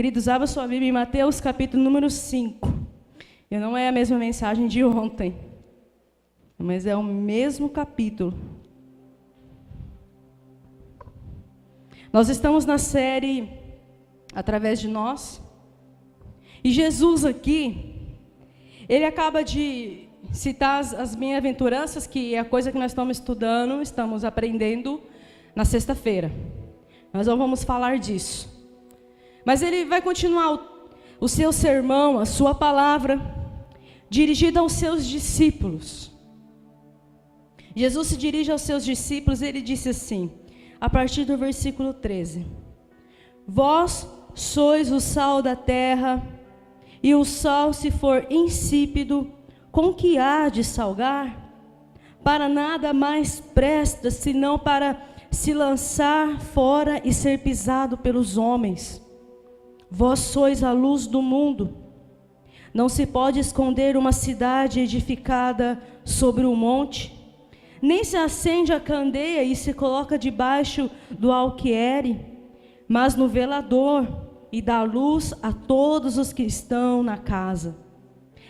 Queridos, abra sua Bíblia em Mateus capítulo número 5. E não é a mesma mensagem de ontem, mas é o mesmo capítulo. Nós estamos na série Através de Nós. E Jesus aqui, ele acaba de citar as bem-aventuranças, que é a coisa que nós estamos estudando, estamos aprendendo na sexta-feira. Nós não vamos falar disso. Mas ele vai continuar o seu sermão, a sua palavra, dirigida aos seus discípulos. Jesus se dirige aos seus discípulos e ele disse assim, a partir do versículo 13: Vós sois o sal da terra, e o sal, se for insípido, com que há de salgar? Para nada mais presta, senão para se lançar fora e ser pisado pelos homens. Vós sois a luz do mundo. Não se pode esconder uma cidade edificada sobre um monte, nem se acende a candeia e se coloca debaixo do alqueire, mas no velador, e dá luz a todos os que estão na casa.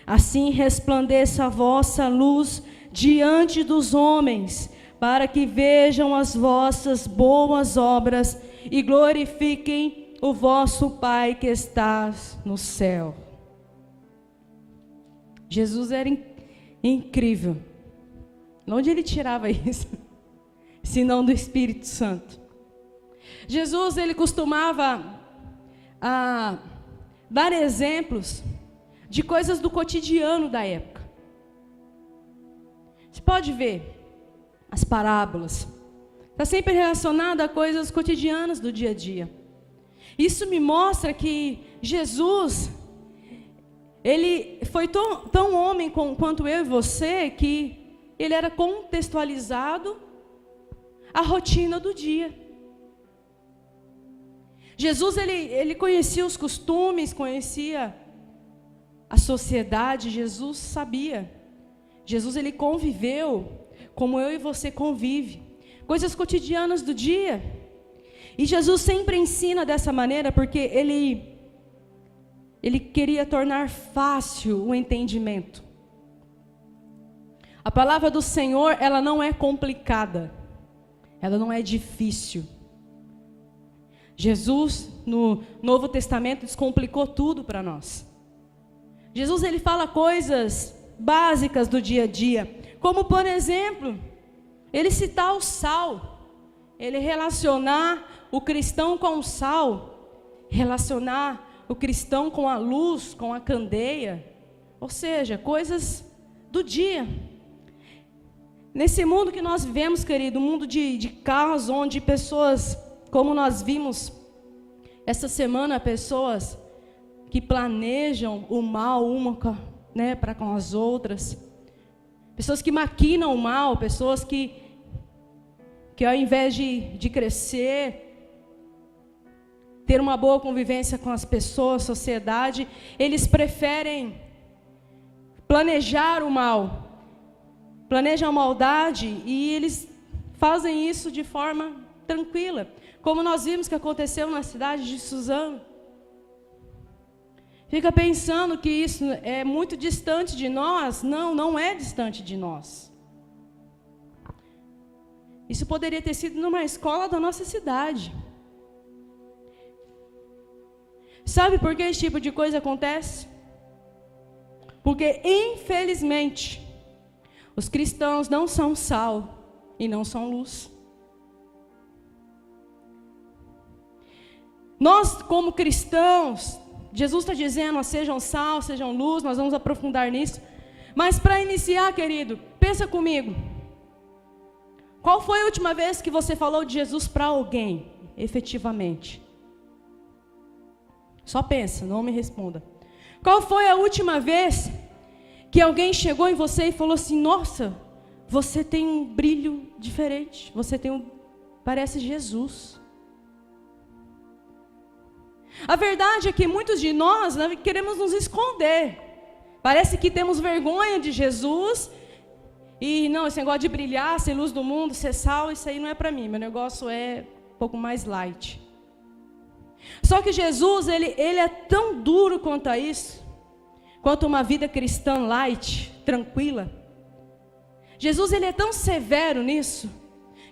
Assim resplandeça a vossa luz diante dos homens, para que vejam as vossas boas obras e glorifiquem o vosso Pai que está no céu. Jesus era incrível. De onde ele tirava isso? Senão do Espírito Santo. Jesus, ele costumava dar exemplos de coisas do cotidiano da época. Você pode ver as parábolas. Está sempre relacionado a coisas cotidianas do dia a dia. Isso me mostra que Jesus, ele foi tão homem quanto eu e você, que ele era contextualizado à rotina do dia. Jesus, ele conhecia os costumes, conhecia a sociedade. Jesus sabia. Jesus, ele conviveu como eu e você convive. Coisas cotidianas do dia. E Jesus sempre ensina dessa maneira, porque ele queria tornar fácil o entendimento. A palavra do Senhor, ela não é complicada. Ela não é difícil. Jesus, no Novo Testamento, descomplicou tudo para nós. Jesus, ele fala coisas básicas do dia a dia, como, por exemplo, ele citar o sal, ele relacionar o cristão com o sal, relacionar o cristão com a luz, com a candeia, ou seja, coisas do dia. Nesse mundo que nós vivemos, querido, um mundo de caos, onde pessoas, como nós vimos essa semana, pessoas que planejam o mal para com as outras, pessoas que maquinam o mal, pessoas que ao invés de crescer, ter uma boa convivência com as pessoas, sociedade, eles preferem planejar o mal, planejam a maldade, e eles fazem isso de forma tranquila, como nós vimos que aconteceu na cidade de Suzano. Fica pensando que isso é muito distante de nós? Não, não é distante de nós. Isso poderia ter sido numa escola da nossa cidade. Sabe por que esse tipo de coisa acontece? Porque, infelizmente, os cristãos não são sal e não são luz. Nós, como cristãos, Jesus está dizendo, sejam sal, sejam luz, nós vamos aprofundar nisso. Mas para iniciar, querido, pensa comigo. Qual foi a última vez que você falou de Jesus para alguém, efetivamente? Só pensa, não me responda. Qual foi a última vez que alguém chegou em você e falou assim, nossa, você tem um brilho diferente, parece Jesus. A verdade é que muitos de nós queremos nos esconder. Parece que temos vergonha de Jesus. E não, esse negócio de brilhar, ser luz do mundo, ser sal, isso aí não é para mim. Meu negócio é um pouco mais light. Só que Jesus, ele é tão duro quanto a isso, quanto uma vida cristã light, tranquila. Jesus, ele é tão severo nisso,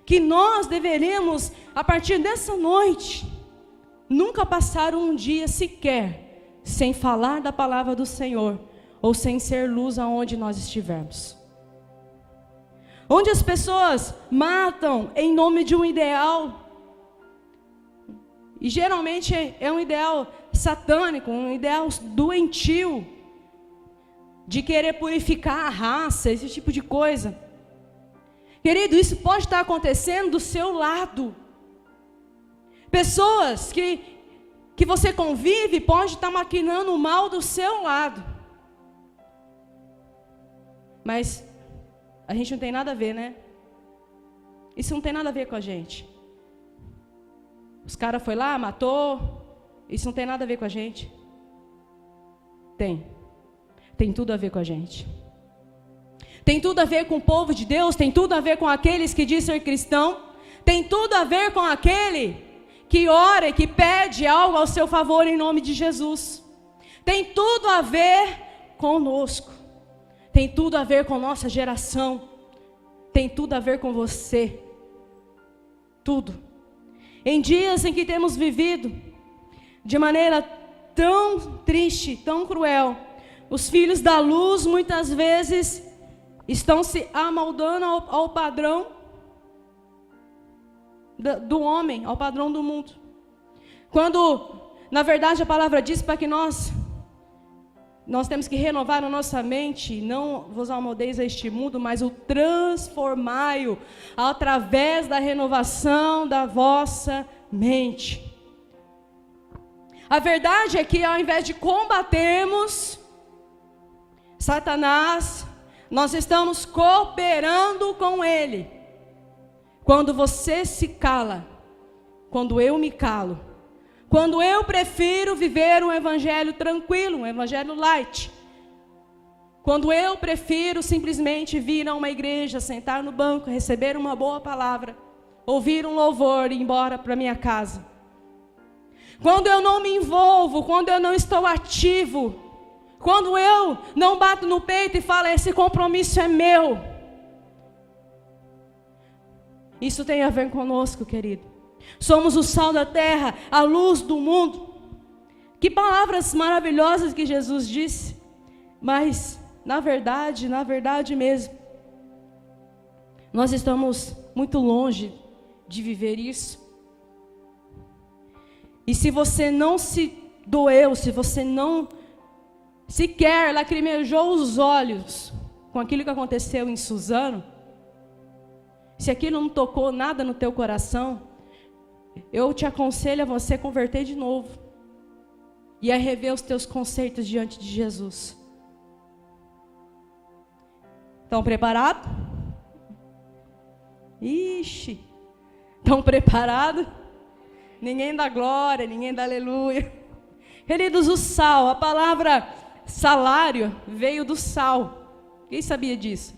que nós deveríamos, a partir dessa noite, nunca passar um dia sequer sem falar da palavra do Senhor, ou sem ser luz aonde nós estivermos. Onde as pessoas matam em nome de um ideal, e geralmente é um ideal satânico, um ideal doentio, de querer purificar a raça, esse tipo de coisa. Querido, isso pode estar acontecendo do seu lado. Pessoas que você convive pode estar maquinando o mal do seu lado. Mas a gente não tem nada a ver, né? Isso não tem nada a ver com a gente. Os caras foram lá, matou. Isso não tem nada a ver com a gente. Tem tudo a ver com a gente. Tem tudo a ver com o povo de Deus. Tem tudo a ver com aqueles que dizem ser cristão. Tem tudo a ver com aquele que ora e que pede algo ao seu favor em nome de Jesus. Tem tudo a ver conosco. Tem tudo a ver com nossa geração. Tem tudo a ver com você. Tudo. Em dias em que temos vivido de maneira tão triste, tão cruel, os filhos da luz muitas vezes estão se amoldando ao padrão do homem, ao padrão do mundo. Quando, na verdade, a palavra diz para que nós temos que renovar a nossa mente, não vos amoldeis a este mundo, mas o transformai-o através da renovação da vossa mente. A verdade é que ao invés de combatermos Satanás, nós estamos cooperando com ele. Quando você se cala, quando eu me calo, quando eu prefiro viver um evangelho tranquilo, um evangelho light, quando eu prefiro simplesmente vir a uma igreja, sentar no banco, receber uma boa palavra, ouvir um louvor e ir embora para minha casa. Quando eu não me envolvo, quando eu não estou ativo, quando eu não bato no peito e falo, esse compromisso é meu. Isso tem a ver conosco, querido. Somos o sal da terra, a luz do mundo. Que palavras maravilhosas que Jesus disse. Mas, na verdade mesmo, nós estamos muito longe de viver isso. E se você não se doeu, se você não sequer lacrimejou os olhos com aquilo que aconteceu em Suzano, se aquilo não tocou nada no teu coração, eu te aconselho a você converter de novo e a rever os teus conceitos diante de Jesus. Estão preparados? Ixi, estão preparados? Ninguém dá glória, ninguém dá aleluia. Queridos, o sal, a palavra salário veio do sal. Quem sabia disso?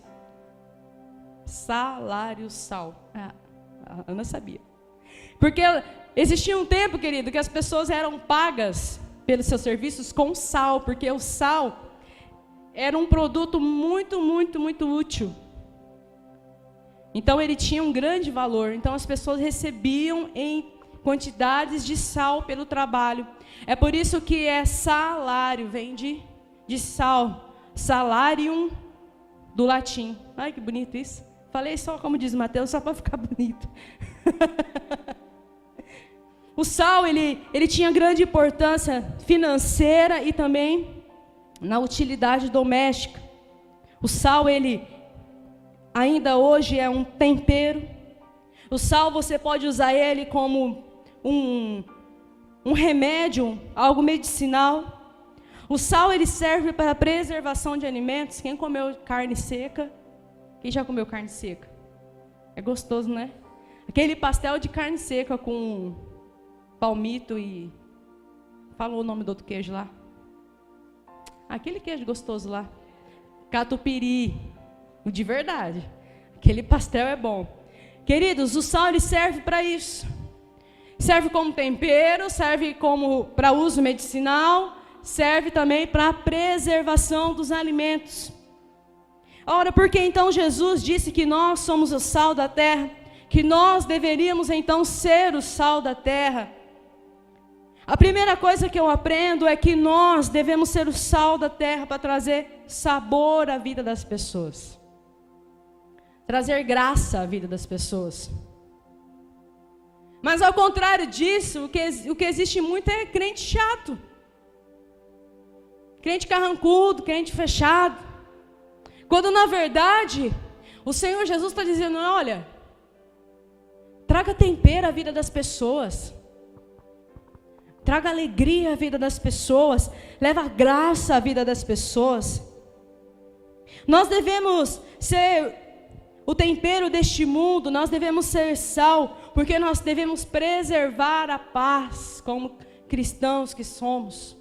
Salário, sal. A Ana sabia. Porque existia um tempo, querido, que as pessoas eram pagas pelos seus serviços com sal, porque o sal era um produto muito útil. Então ele tinha um grande valor. Então as pessoas recebiam em quantidades de sal pelo trabalho. É por isso que é salário, vem de sal. Salarium do latim. Ai, que bonito isso. Falei só como diz Mateus, só para ficar bonito. O sal, ele tinha grande importância financeira e também na utilidade doméstica. O sal, ele ainda hoje é um tempero. O sal, você pode usar ele como um remédio, algo medicinal. O sal, ele serve para a preservação de alimentos. Quem comeu carne seca? Quem já comeu carne seca? É gostoso, né? Aquele pastel de carne seca com palmito e... Falou o nome do outro queijo lá? Aquele queijo gostoso lá. Catupiry. O de verdade. Aquele pastel é bom. Queridos, o sal ele serve para isso. serve como tempero, serve como para uso medicinal, serve também para a preservação dos alimentos. Ora, por que então Jesus disse que nós somos o sal da terra? Que nós deveríamos então ser o sal da terra? A primeira coisa que eu aprendo é que nós devemos ser o sal da terra para trazer sabor à vida das pessoas. Trazer graça à vida das pessoas. Mas ao contrário disso, o que existe muito é crente chato. Crente carrancudo, crente fechado. Quando na verdade, o Senhor Jesus está dizendo, olha, traga tempero à vida das pessoas. Traga alegria à vida das pessoas. Leva graça à vida das pessoas. Nós devemos ser o tempero deste mundo. Nós devemos ser sal. Porque nós devemos preservar a paz como cristãos que somos.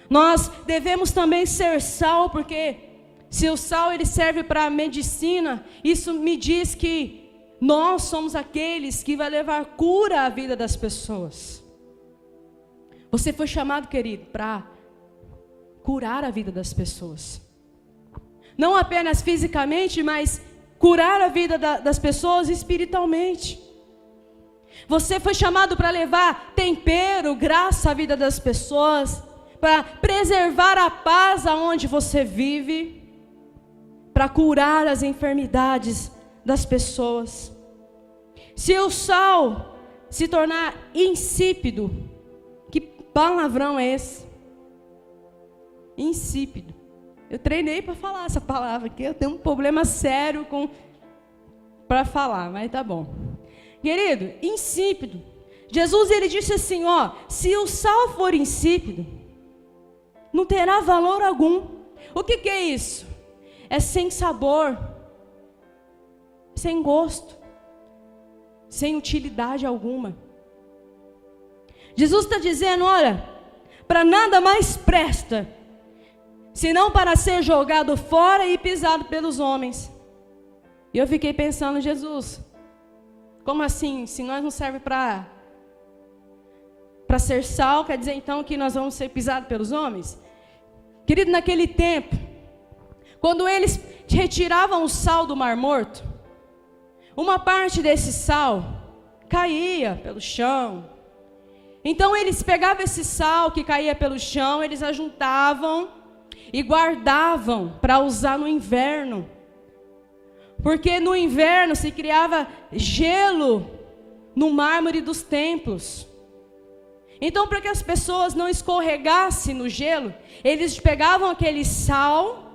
Nós devemos também ser sal. Porque se o sal ele serve para a medicina, isso me diz que nós somos aqueles que vai levar cura à vida das pessoas. Você foi chamado, querido, para curar a vida das pessoas. Não apenas fisicamente, mas curar a vida das pessoas espiritualmente. Você foi chamado para levar tempero, graça à vida das pessoas, para preservar a paz aonde você vive, para curar as enfermidades das pessoas. Se o sal se tornar insípido, que palavrão é esse? Insípido. Eu treinei para falar essa palavra aqui, eu tenho um problema sério para falar, mas tá bom. Querido, insípido. Jesus ele disse assim, ó, se o sal for insípido, não terá valor algum. O que é isso? É sem sabor, sem gosto, sem utilidade alguma. Jesus está dizendo, olha, para nada mais presta, senão para ser jogado fora e pisado pelos homens. E eu fiquei pensando, Jesus, como assim? Se nós não serve para ser sal, quer dizer então que nós vamos ser pisados pelos homens? Querido, naquele tempo, quando eles retiravam o sal do Mar Morto, uma parte desse sal caía pelo chão. Então eles pegavam esse sal que caía pelo chão, eles ajuntavam e guardavam para usar no inverno. Porque no inverno se criava gelo no mármore dos templos. Então, para que as pessoas não escorregassem no gelo, eles pegavam aquele sal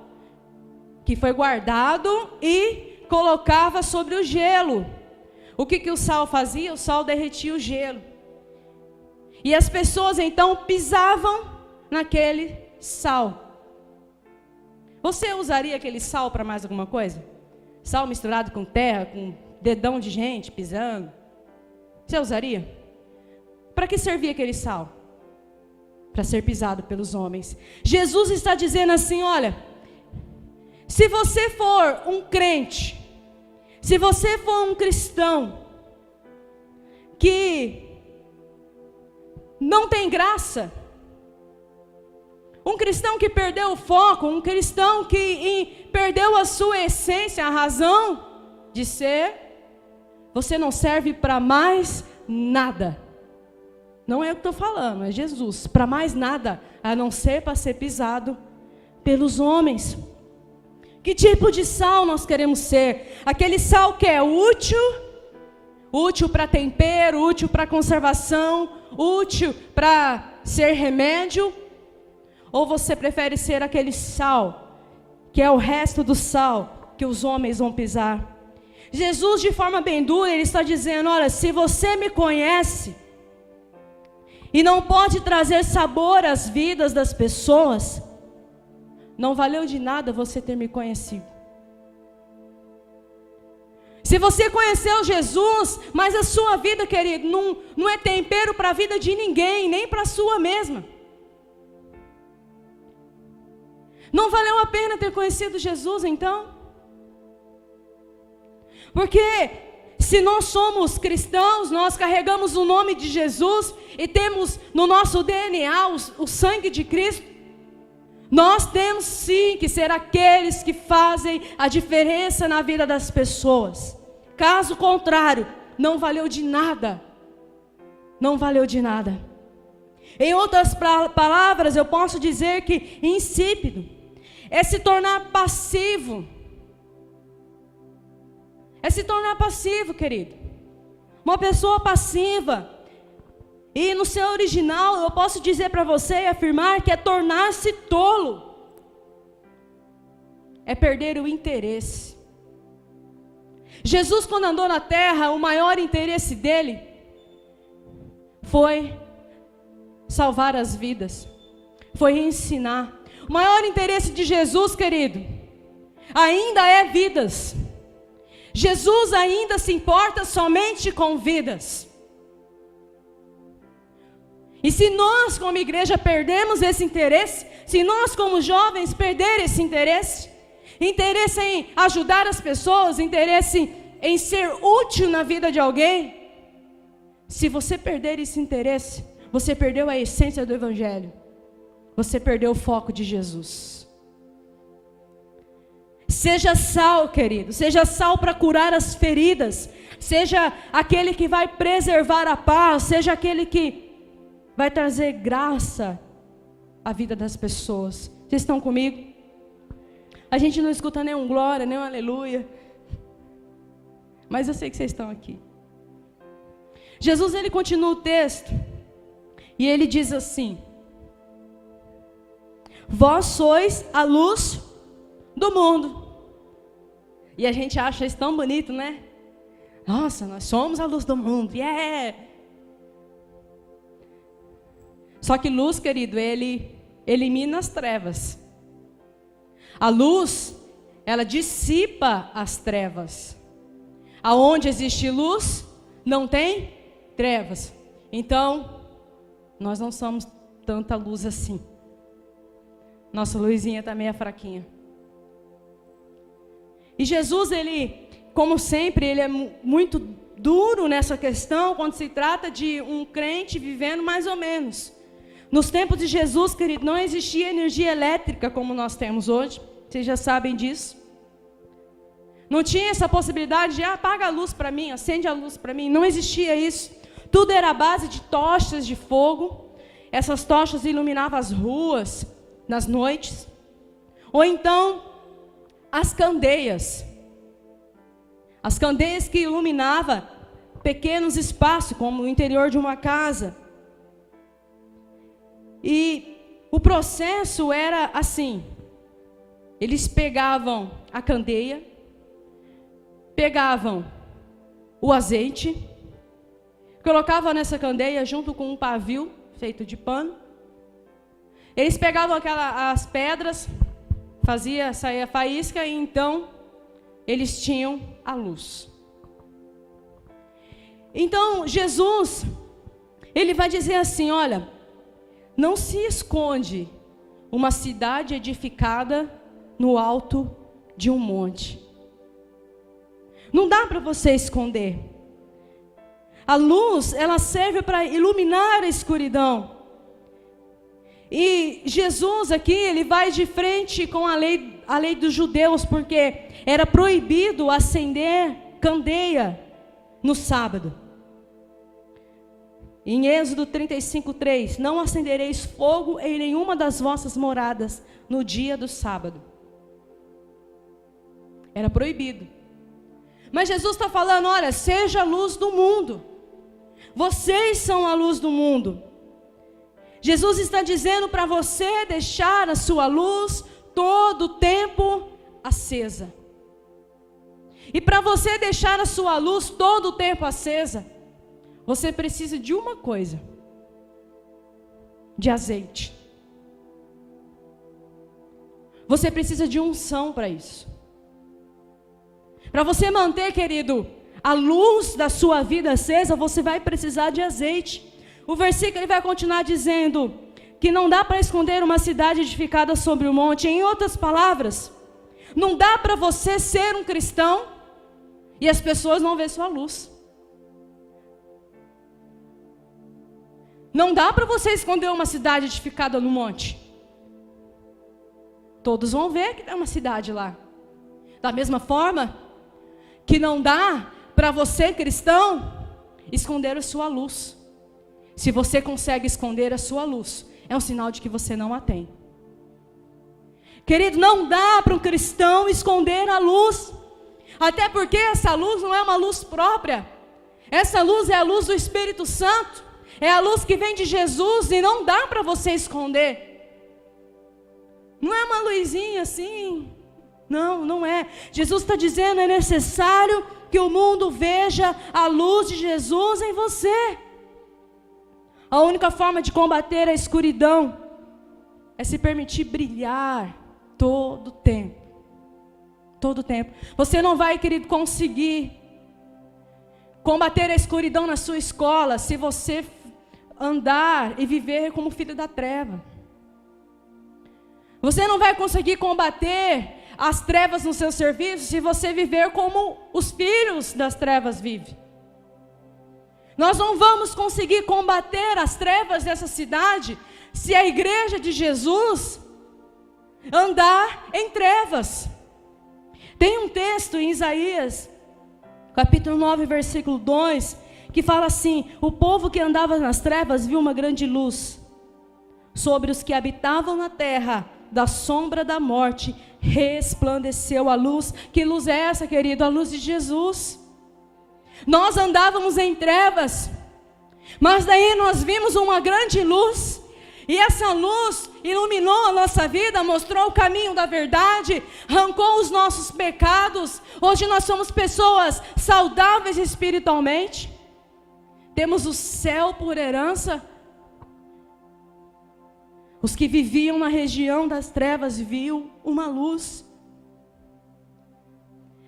que foi guardado e colocava sobre o gelo. O que o sal fazia? O sal derretia o gelo. E as pessoas então pisavam naquele sal. Você usaria aquele sal para mais alguma coisa? Sal misturado com terra, com dedão de gente pisando. Você usaria? Para que servia aquele sal? Para ser pisado pelos homens. Jesus está dizendo assim, olha, se você for um crente, se você for um cristão que não tem graça, um cristão que perdeu o foco, um cristão que perdeu a sua essência, a razão de ser, você não serve para mais nada. Não é o que estou falando, é Jesus. Para mais nada, a não ser para ser pisado pelos homens. Que tipo de sal nós queremos ser? Aquele sal que é útil para tempero, útil para conservação, útil para ser remédio? Ou você prefere ser aquele sal, que é o resto do sal, que os homens vão pisar? Jesus, de forma bem dura, ele está dizendo, olha, se você me conhece, e não pode trazer sabor às vidas das pessoas, não valeu de nada você ter me conhecido. Se você conheceu Jesus, mas a sua vida, querido, não é tempero para a vida de ninguém, nem para a sua mesma. Não valeu a pena ter conhecido Jesus, então? Porque se nós somos cristãos, nós carregamos o nome de Jesus e temos no nosso DNA o sangue de Cristo, nós temos sim que ser aqueles que fazem a diferença na vida das pessoas. Caso contrário, não valeu de nada. Não valeu de nada. Em outras palavras, eu posso dizer que insípido é se tornar passivo. É se tornar passivo, querido. Uma pessoa passiva. E no seu original, eu posso dizer para você e afirmar que é tornar-se tolo. É perder o interesse. Jesus, quando andou na terra, o maior interesse dele foi salvar as vidas. Foi ensinar. O maior interesse de Jesus, querido, ainda é vidas. Jesus ainda se importa somente com vidas. E se nós como igreja perdemos esse interesse, se nós como jovens perdermos esse interesse em ajudar as pessoas, interesse em ser útil na vida de alguém, se você perder esse interesse, você perdeu a essência do Evangelho. Você perdeu o foco de Jesus. Seja sal, querido. Seja sal para curar as feridas. Seja aquele que vai preservar a paz. Seja aquele que vai trazer graça à vida das pessoas. Vocês estão comigo? A gente não escuta nem um glória, nem um aleluia. Mas eu sei que vocês estão aqui. Jesus, ele continua o texto. E ele diz assim: vós sois a luz do mundo. E a gente acha isso tão bonito, né? Nossa, nós somos a luz do mundo. Yeah! Só que luz, querido, ele elimina as trevas. A luz, ela dissipa as trevas. Aonde existe luz, não tem trevas. Então, nós não somos tanta luz assim. Nossa luzinha está meio fraquinha. E Jesus, ele, como sempre, ele é muito duro nessa questão, quando se trata de um crente vivendo mais ou menos. Nos tempos de Jesus, querido, não existia energia elétrica como nós temos hoje. Vocês já sabem disso. Não tinha essa possibilidade de apaga a luz para mim, acende a luz para mim. Não existia isso. Tudo era à base de tochas de fogo. Essas tochas iluminavam as ruas nas noites. Ou então, as candeias. As candeias que iluminavam pequenos espaços, como o interior de uma casa. E o processo era assim. Eles pegavam a candeia, pegavam o azeite, colocavam nessa candeia junto com um pavio feito de pano. Eles pegavam as pedras, saía a faísca, e então eles tinham a luz. Então Jesus, ele vai dizer assim: olha, não se esconde uma cidade edificada no alto de um monte. Não dá para você esconder. A luz, ela serve para iluminar a escuridão. E Jesus aqui, ele vai de frente com a lei dos judeus, porque era proibido acender candeia no sábado. Em Êxodo 35:3, não acendereis fogo em nenhuma das vossas moradas no dia do sábado. Era proibido. Mas Jesus está falando, olha, seja a luz do mundo. Vocês são a luz do mundo. Jesus está dizendo para você deixar a sua luz todo o tempo acesa. E para você deixar a sua luz todo o tempo acesa, você precisa de uma coisa: de azeite. Você precisa de unção para isso. Para você manter, querido, a luz da sua vida acesa, você vai precisar de azeite. O versículo ele vai continuar dizendo que não dá para esconder uma cidade edificada sobre o monte. Em outras palavras, não dá para você ser um cristão, E as pessoas não vêem sua luz. Não dá para você esconder uma cidade edificada no monte. Todos vão ver que tem uma cidade lá. Da mesma forma que não dá para você, cristão, esconder a sua luz. Se você consegue esconder a sua luz, é um sinal de que você não a tem. Querido, não dá para um cristão esconder a luz. Até porque essa luz não é uma luz própria. Essa luz é a luz do Espírito Santo. É a luz que vem de Jesus e não dá para você esconder. Não é uma luzinha assim. Não, não é. Jesus está dizendo, é necessário que o mundo veja a luz de Jesus em você. A única forma de combater a escuridão é se permitir brilhar todo o tempo. Todo o tempo. Você não vai, querido, conseguir combater a escuridão na sua escola se você andar e viver como filho da treva. Você não vai conseguir combater as trevas no seu serviço se você viver como os filhos das trevas vivem. Nós não vamos conseguir combater as trevas dessa cidade se a igreja de Jesus andar em trevas. Tem um texto em Isaías, capítulo 9, versículo 2, que fala assim: o povo que andava nas trevas viu uma grande luz. Sobre os que habitavam na terra da sombra da morte, resplandeceu a luz. Que luz é essa, querido? A luz de Jesus. Nós andávamos em trevas, mas daí nós vimos uma grande luz, e essa luz iluminou a nossa vida, mostrou o caminho da verdade, arrancou os nossos pecados. Hoje nós somos pessoas saudáveis espiritualmente, temos o céu por herança. Os que viviam na região das trevas viu uma luz.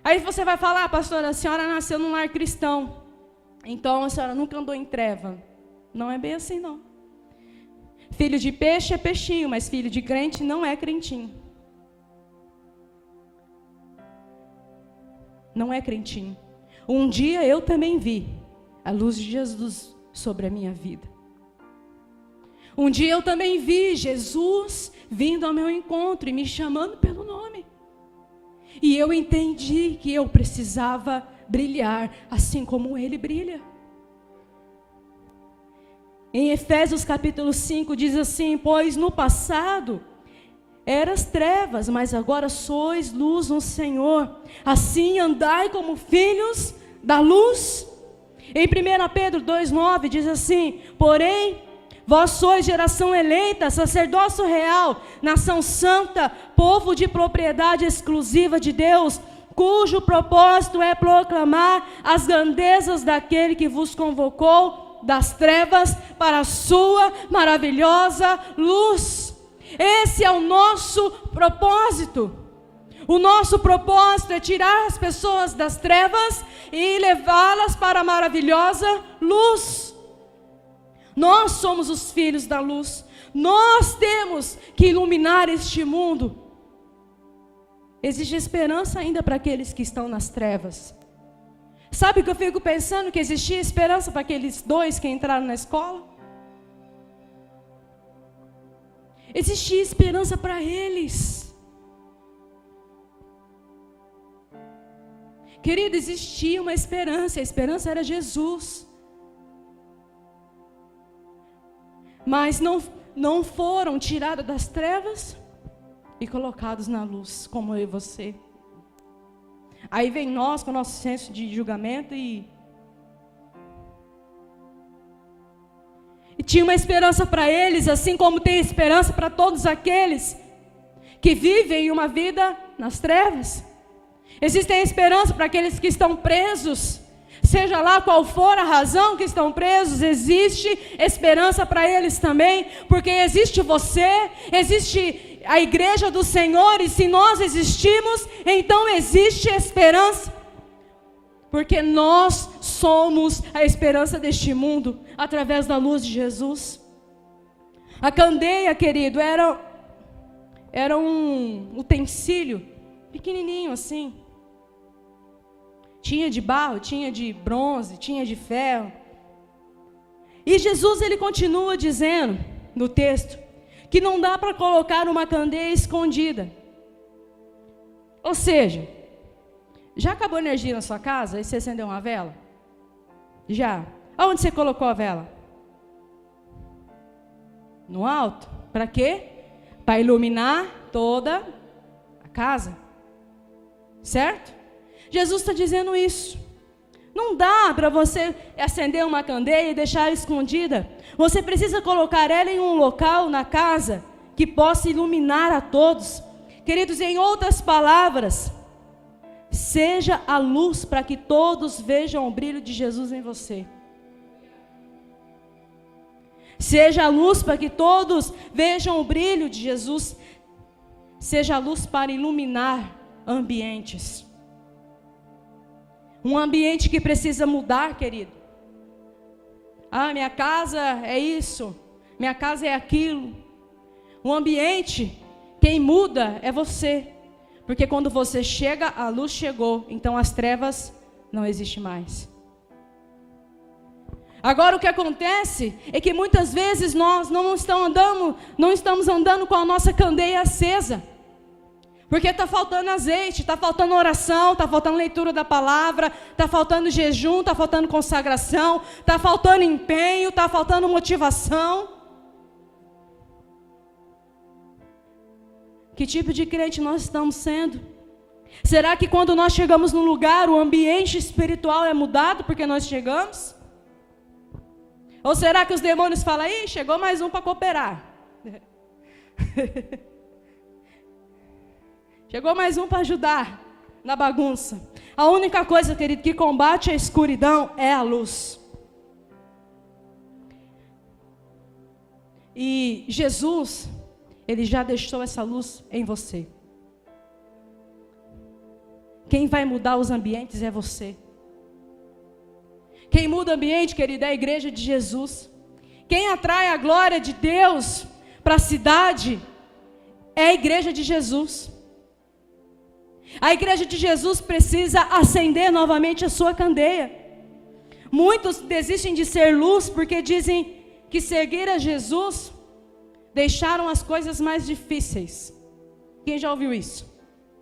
Aí você vai falar: pastora, a senhora nasceu num lar cristão, então a senhora nunca andou em treva. Não é bem assim, não. Filho de peixe é peixinho, mas filho de crente não é crentinho. Não é crentinho. Um dia eu também vi a luz de Jesus sobre a minha vida. Um dia eu também vi Jesus vindo ao meu encontro e me chamando pelo nome. E eu entendi que eu precisava brilhar assim como Ele brilha. Em Efésios capítulo 5 diz assim: pois no passado eras trevas, mas agora sois luz no Senhor. Assim andai como filhos da luz. Em 1 Pedro 2,9 diz assim: porém, vós sois geração eleita, sacerdócio real, nação santa, povo de propriedade exclusiva de Deus, cujo propósito é proclamar as grandezas daquele que vos convocou das trevas para a sua maravilhosa luz. Esse é o nosso propósito. O nosso propósito é tirar as pessoas das trevas e levá-las para a maravilhosa luz. Nós somos os filhos da luz. Nós temos que iluminar este mundo. Existe esperança ainda para aqueles que estão nas trevas. Sabe que eu fico pensando que existia esperança para aqueles 2 que entraram na escola? Existia esperança para eles. Querido, existia uma esperança. A esperança era Jesus. Mas não foram tirados das trevas e colocados na luz, como eu e você. Aí vem nós com o nosso senso de julgamento e tinha uma esperança para eles, assim como tem esperança para todos aqueles que vivem uma vida nas trevas. Existe esperança para aqueles que estão presos, seja lá qual for a razão que estão presos, existe esperança para eles também, porque existe você, existe a igreja do Senhor, e se nós existimos, então existe esperança, porque nós somos a esperança deste mundo, através da luz de Jesus. A candeia, querido, era um utensílio pequenininho assim. Tinha de barro, tinha de bronze, tinha de ferro. E Jesus, ele continua dizendo no texto que não dá para colocar uma candeia escondida. Ou seja, já acabou a energia na sua casa e você acendeu uma vela? Já. Aonde você colocou a vela? No alto. Para quê? Para iluminar toda a casa. Certo? Jesus está dizendo isso. Não dá para você acender uma candeia e deixar ela escondida. Você precisa colocar ela em um local na casa que possa iluminar a todos. Queridos, em outras palavras, seja a luz para que todos vejam o brilho de Jesus em você. Seja a luz para que todos vejam o brilho de Jesus. Seja a luz para iluminar ambientes. Um ambiente que precisa mudar, querido. Ah, minha casa é isso. Minha casa é aquilo. Um ambiente, quem muda é você. Porque quando você chega, a luz chegou. Então as trevas não existem mais. Agora o que acontece é que muitas vezes nós não estamos andando com a nossa candeia acesa. Porque está faltando azeite, está faltando oração, está faltando leitura da palavra, está faltando jejum, está faltando consagração, está faltando empenho, está faltando motivação. Que tipo de crente nós estamos sendo? Será que quando nós chegamos num lugar, o ambiente espiritual é mudado porque nós chegamos? Ou será que os demônios falam, ih, chegou mais um para cooperar? Chegou mais um para ajudar na bagunça. A única coisa, querido, que combate a escuridão é a luz. E Jesus, ele já deixou essa luz em você. Quem vai mudar os ambientes é você. Quem muda o ambiente, querido, é a igreja de Jesus. Quem atrai a glória de Deus para a cidade é a igreja de Jesus. A igreja de Jesus precisa acender novamente a sua candeia. Muitos desistem de ser luz porque dizem que seguir a Jesus deixaram as coisas mais difíceis. Quem já ouviu isso?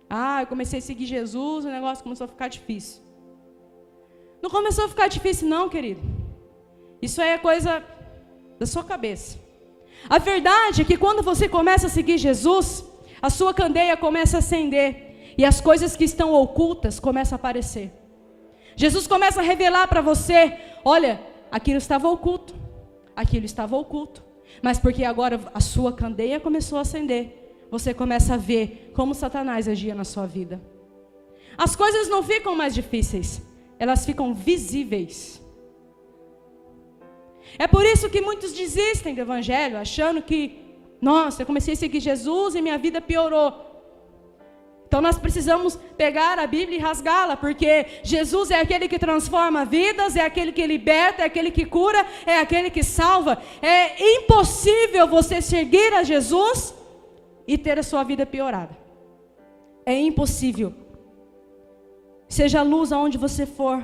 Ah, eu comecei a seguir Jesus, o negócio começou a ficar difícil. Não começou a ficar difícil não, querido. Isso aí é coisa da sua cabeça. A verdade é que quando você começa a seguir Jesus, a sua candeia começa a acender. E as coisas que estão ocultas começam a aparecer. Jesus começa a revelar para você, olha, aquilo estava oculto. Aquilo estava oculto. Mas porque agora a sua candeia começou a acender, você começa a ver como Satanás agia na sua vida. As coisas não ficam mais difíceis, elas ficam visíveis. É por isso que muitos desistem do evangelho, achando que, nossa, eu comecei a seguir Jesus e minha vida piorou. Então nós precisamos pegar a Bíblia e rasgá-la, porque Jesus é aquele que transforma vidas, é aquele que liberta, é aquele que cura, é aquele que salva. É impossível você seguir a Jesus e ter a sua vida piorada. É impossível. Seja luz aonde você for.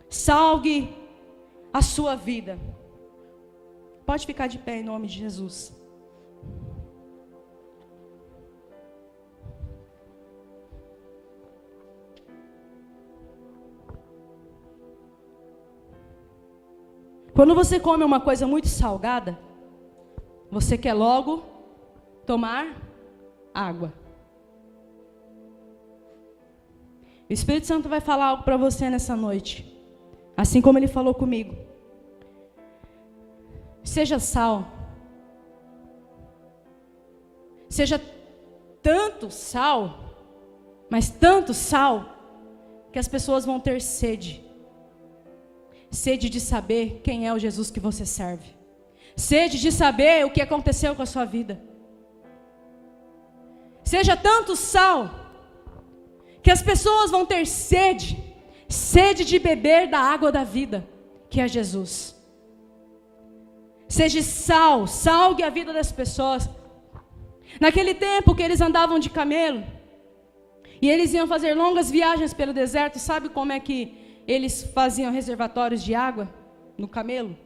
Salgue a sua vida. Pode ficar de pé em nome de Jesus. Quando você come uma coisa muito salgada, você quer logo tomar água. O Espírito Santo vai falar algo para você nessa noite, assim como ele falou comigo. Seja sal. Seja tanto sal, mas tanto sal, que as pessoas vão ter sede. Sede de saber quem é o Jesus que você serve. Sede de saber o que aconteceu com a sua vida. Seja tanto sal, que as pessoas vão ter sede. Sede de beber da água da vida, que é Jesus. Seja sal, salgue a vida das pessoas. Naquele tempo que eles andavam de camelo, E eles iam fazer longas viagens pelo deserto. Sabe como é que eles faziam reservatórios de água no camelo?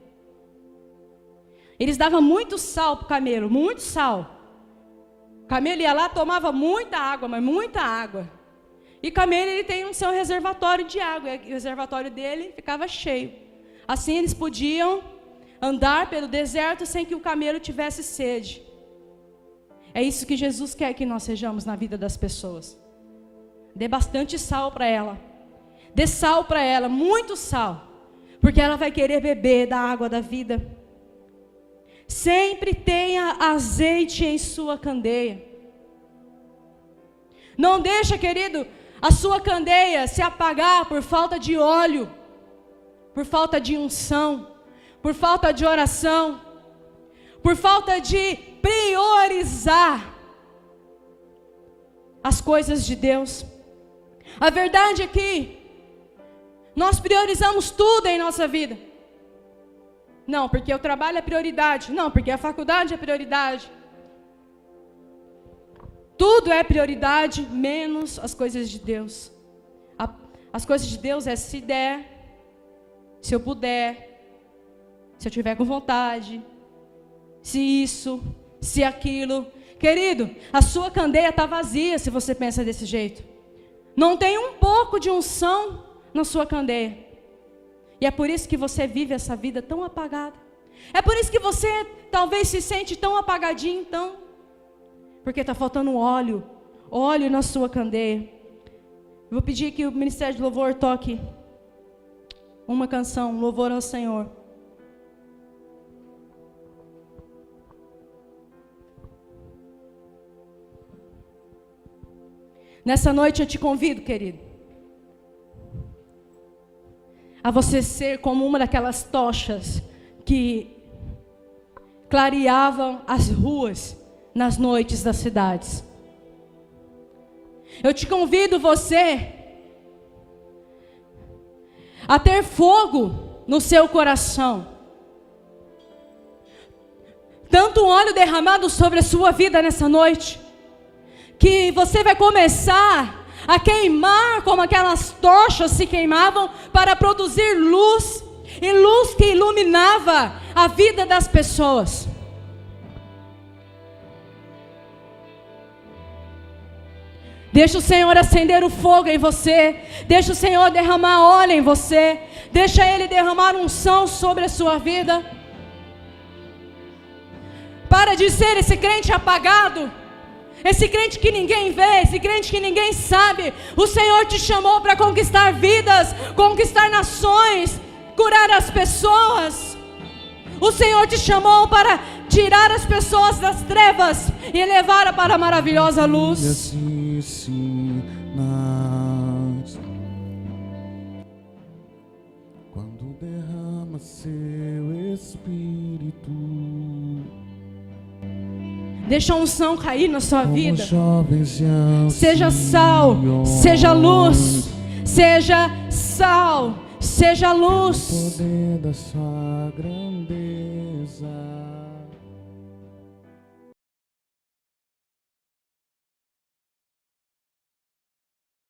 Eles davam muito sal para o camelo, muito sal. O camelo ia lá, tomava muita água, mas muita água. E o camelo, ele tem um seu reservatório de água, e o reservatório dele ficava cheio. Assim eles podiam andar pelo deserto sem que o camelo tivesse sede. É isso que Jesus quer que nós sejamos na vida das pessoas. Dê bastante sal para ela. Dê sal para ela, muito sal. Porque ela vai querer beber da água da vida. Sempre tenha azeite em sua candeia. Não deixa, querido, a sua candeia se apagar por falta de óleo, por falta de unção, por falta de oração, por falta de priorizar as coisas de Deus. A verdade é que nós priorizamos tudo em nossa vida. Não, porque o trabalho é prioridade. Não, porque a faculdade é prioridade. Tudo é prioridade, menos as coisas de Deus. As coisas de Deus é se der, se eu puder, se eu tiver com vontade, se isso, se aquilo. Querido, a sua candeia está vazia se você pensa desse jeito. Não tem um pouco de unção na sua candeia. E é por isso que você vive essa vida tão apagada. É por isso que você talvez se sente tão apagadinho, então. Porque está faltando óleo na sua candeia. Eu vou pedir que o Ministério de Louvor toque uma canção, louvor ao Senhor. Nessa noite eu te convido, querido, a você ser como uma daquelas tochas que clareavam as ruas nas noites das cidades. Eu te convido você a ter fogo no seu coração. Tanto óleo derramado sobre a sua vida nessa noite, que você vai começar a queimar como aquelas tochas se queimavam para produzir luz, e luz que iluminava a vida das pessoas. Deixa o Senhor acender o fogo em você, deixa o Senhor derramar óleo em você, deixa Ele derramar unção sobre a sua vida. Para de ser esse crente apagado, esse crente que ninguém vê, esse crente que ninguém sabe. O Senhor te chamou para conquistar vidas, conquistar nações, curar as pessoas. O Senhor te chamou para tirar as pessoas das trevas e levar para a maravilhosa luz. Quando derrama seu Espírito, deixa a unção cair na sua vida. Seja Seja sal, seja luz, seja sal, seja luz. poder da sua grandeza.